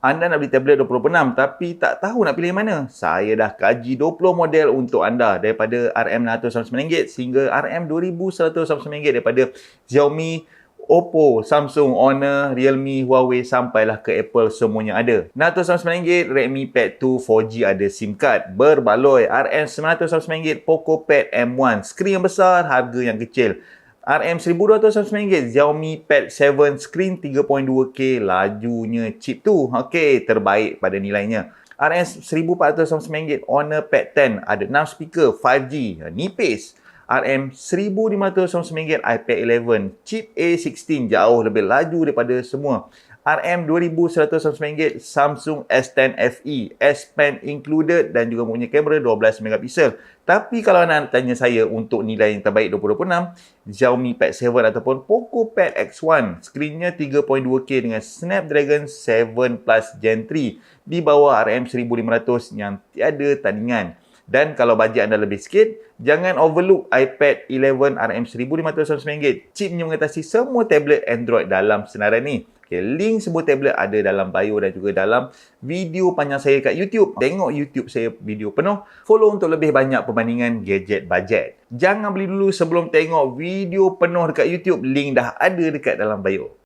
Anda nak beli tablet 2026 tapi tak tahu nak pilih mana? Saya dah kaji 20 model untuk anda daripada RM699 sehingga RM2199 daripada Xiaomi, Oppo, Samsung, Honor, Realme, Huawei sampailah ke Apple, semuanya ada. RM699 Redmi Pad 2 4G ada SIM card. Berbaloi RM999 Poco Pad M1, skrin yang besar, harga yang kecil. RM1299 Xiaomi Pad 7 screen 3.2K, lajunya chip tu okey, terbaik pada nilainya. RM1499 Honor Pad 10 ada 6 speaker 5G, nipis. RM1599 iPad 11 chip A16, jauh lebih laju daripada semua. RM2199 Samsung S10 FE, S Pen included dan juga mempunyai kamera 12 megapiksel. Tapi kalau anda tanya saya untuk nilai yang terbaik 2026, Xiaomi Pad 7 ataupun Poco Pad X1, skrinnya 3.2K dengan Snapdragon 7 Plus Gen 3 di bawah RM1500 yang tiada tandingan. Dan kalau bajet anda lebih sikit, jangan overlook iPad 11 RM1599. Chipnya mengatasi semua tablet Android dalam senarai ni. Okay, link sebuah tablet ada dalam bio dan juga dalam video panjang saya kat YouTube. Tengok YouTube saya video penuh. Follow untuk lebih banyak perbandingan gadget bajet. Jangan beli dulu sebelum tengok video penuh dekat YouTube. Link dah ada dekat dalam bio.